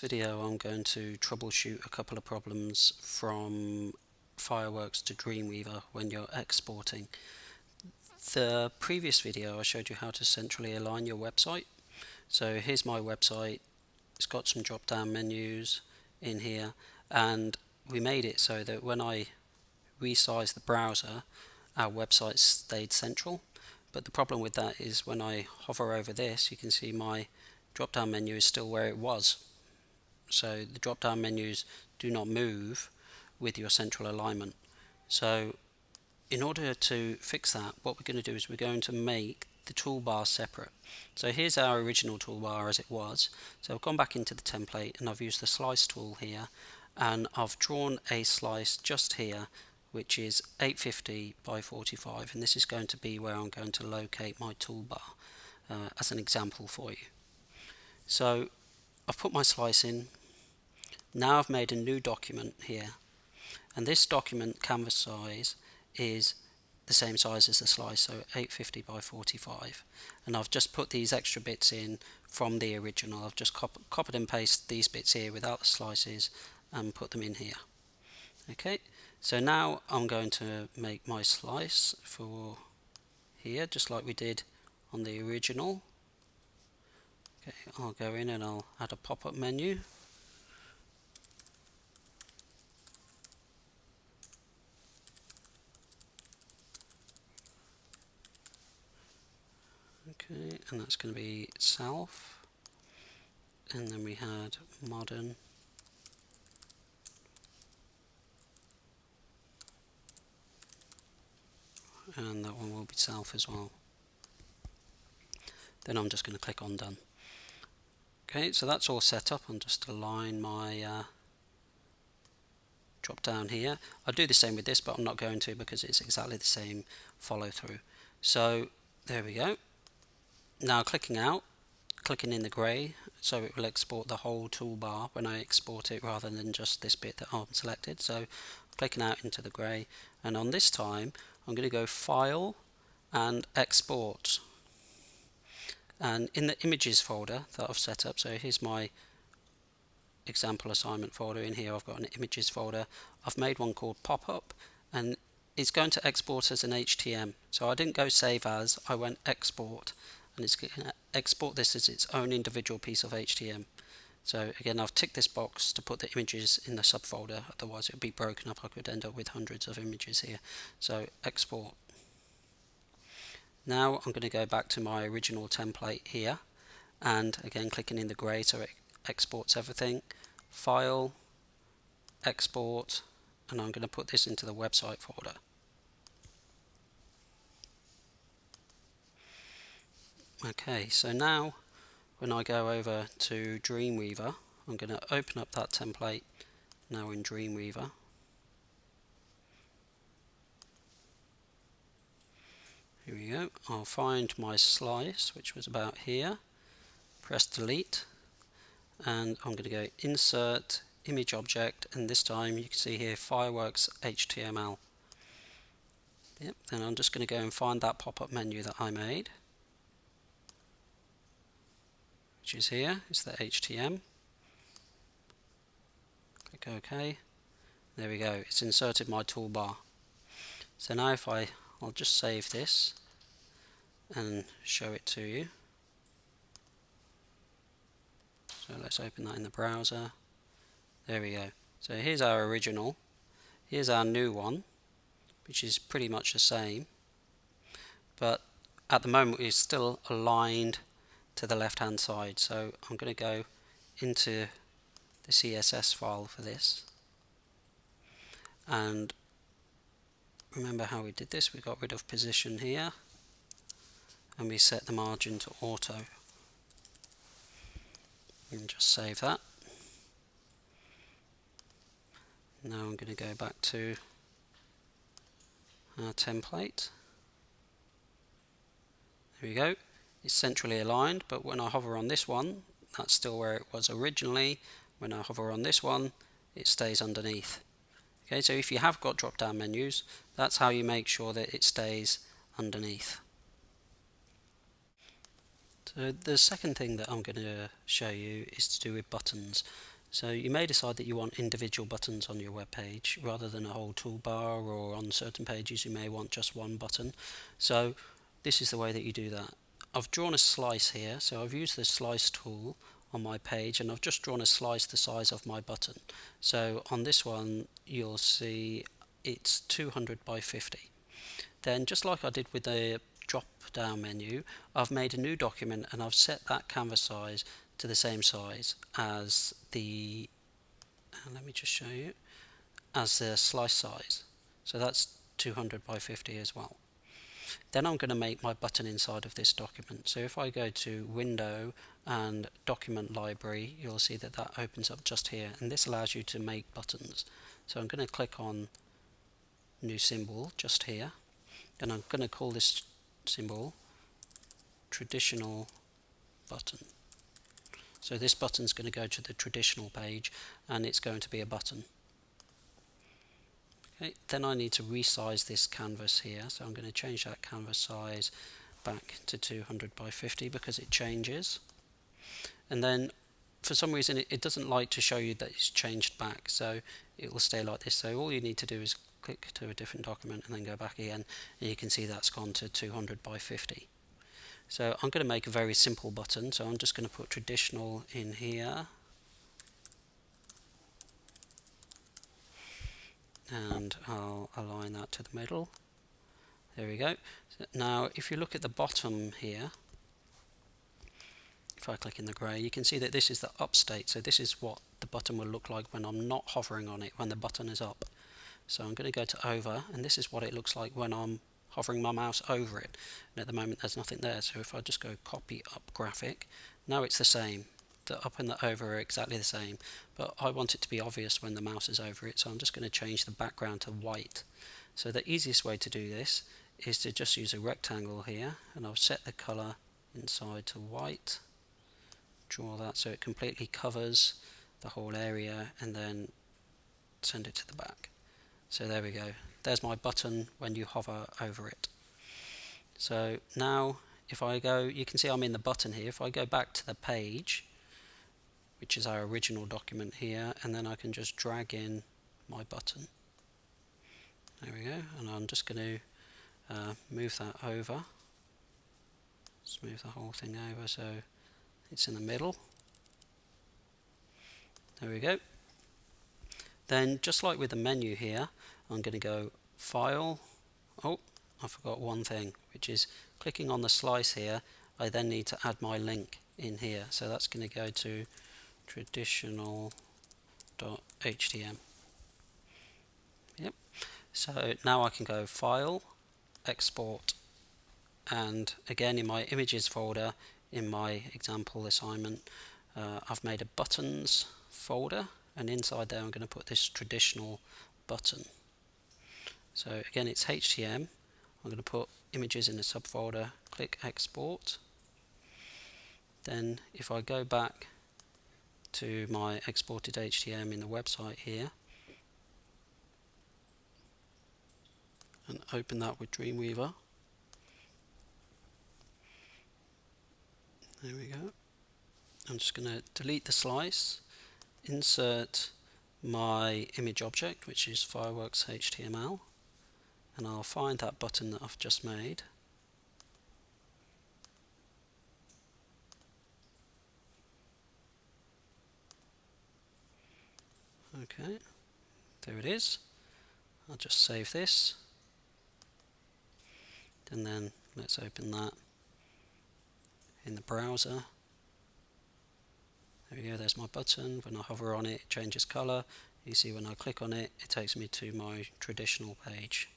Video I'm going to troubleshoot a couple of problems from Fireworks to Dreamweaver when you're exporting. The previous video I showed you how to centrally align your website. So here's my website. It's got some drop down menus in here, and we made it so that when I resize the browser, our website stayed central. But the problem with that is when I hover over this, you can see my drop down menu is still where it was. So the drop down menus do not move with your central alignment. So in order to fix that, what we're going to do is we're going to make the toolbar separate. So here's our original toolbar as it was. So I've gone back into the template and I've used the slice tool here, and I've drawn a slice just here which is 850 by 45, and this is going to be where I'm going to locate my toolbar as an example for you. So I've put my slice in. Now I've made a new document here, and this document canvas size is the same size as the slice, so 850 by 45, and I've just put these extra bits in from the original. I've just copied and pasted these bits here without the slices and put them in here. Okay, so now I'm going to make my slice for here just like we did on the original. Okay, I'll go in and I'll add a pop-up menu. Okay, and that's going to be self, and then we had modern, and that one will be self as well. Then I'm just going to click on done. Okay, so that's all set up. I'll just align my drop down here. I'll do the same with this, but I'm not going to because it's exactly the same follow through. So there we go. Now clicking in the grey, so it will export the whole toolbar when I export it rather than just this bit that I've selected. So clicking out into the grey, and on this time I'm going to go File and Export. And in the images folder that I've set up, so here's my example assignment folder. In here I've got an images folder. I've made one called pop-up, and it's going to export as an HTML. So I didn't go save as, I went export, and it's going to export this as its own individual piece of HTML. So again, I've ticked this box to put the images in the subfolder, otherwise it would be broken up. I could end up with hundreds of images here. So export. Now I'm going to go back to my original template here, and again clicking in the grey so it exports everything. File, export, and I'm going to put this into the website folder. Okay, so now when I go over to Dreamweaver, I'm going to open up that template now in Dreamweaver. Here we go. I'll find my slice, which was about here, press delete, and I'm going to go insert image object, and this time you can see here Fireworks HTML. Yep, then I'm just going to go and find that pop-up menu that I made, which is here. It's the HTML. Click OK. There we go. It's inserted my toolbar. So now if I'll just save this and show it to you. So let's open that in the browser. There we go. So here's our original. Here's our new one, which is pretty much the same, but at the moment it's still aligned to the left hand side. So I'm going to go into the CSS file for this, and remember how we did this. We got rid of position here and we set the margin to auto, and just save that. Now I'm going to go back to our template. There we go. It's centrally aligned, but when I hover on this one, that's still where it was originally. When I hover on this one, it stays underneath. Okay, so if you have got drop down menus, that's how you make sure that it stays underneath. So the second thing that I'm going to show you is to do with buttons. So you may decide that you want individual buttons on your web page rather than a whole toolbar, or on certain pages you may want just one button. So this is the way that you do that. I've drawn a slice here, so I've used the slice tool on my page, and I've just drawn a slice the size of my button. So on this one you'll see it's 200 by 50. Then, just like I did with the drop down menu, I've made a new document and I've set that canvas size to the same size as the, let me just show you, as the slice size. So that's 200 by 50 as well. Then I'm going to make my button inside of this document. So if I go to Window and Document Library, you'll see that that opens up just here, and this allows you to make buttons. So I'm going to click on New Symbol just here, and I'm going to call this symbol Traditional Button. So this button is going to go to the traditional page, and it's going to be a button. Okay, then I need to resize this canvas here, so I'm going to change that canvas size back to 200 by 50 because it changes. And then for some reason it doesn't like to show you that it's changed back, so it will stay like this. So all you need to do is click to a different document and then go back again, and you can see that's gone to 200 by 50. So I'm going to make a very simple button, so I'm just going to put traditional in here, and I'll align that to the middle. There we go. Now if you look at the bottom here, if I click in the grey, you can see that this is the up state. So this is what the button will look like when I'm not hovering on it, when the button is up. So I'm going to go to over, and this is what it looks like when I'm hovering my mouse over it. And at the moment there's nothing there, so if I just go copy up graphic, now it's the same. The up and the over are exactly the same, but I want it to be obvious when the mouse is over it, so I'm just going to change the background to white. So the easiest way to do this is to just use a rectangle here, and I'll set the colour inside to white, draw that so it completely covers the whole area, and then send it to the back. So there we go, there's my button when you hover over it. So now if I go, you can see I'm in the button here. If I go back to the page, which is our original document here, and then I can just drag in my button. There we go, and I'm just going to move that over. Let's move the whole thing over so it's in the middle. There we go. Then just like with the menu here, I'm going to go File. Oh, I forgot one thing, which is clicking on the slice here. I then need to add my link in here, so that's going to go to traditional.htm. Yep. So now I can go File, Export, and again in my Images folder, in my example assignment, I've made a Buttons folder, and inside there I'm going to put this traditional button. So again it's HTML. I'm going to put images in a subfolder, click Export. Then if I go back to my exported HTML in the website here and open that with Dreamweaver, there we go. I'm just going to delete the slice, insert my image object, which is fireworks HTML, and I'll find that button that I've just made. Okay, there it is. I'll just save this, and then let's open that in the browser. There we go, there's my button. When I hover on it, it changes colour. You see when I click on it, it takes me to my traditional page.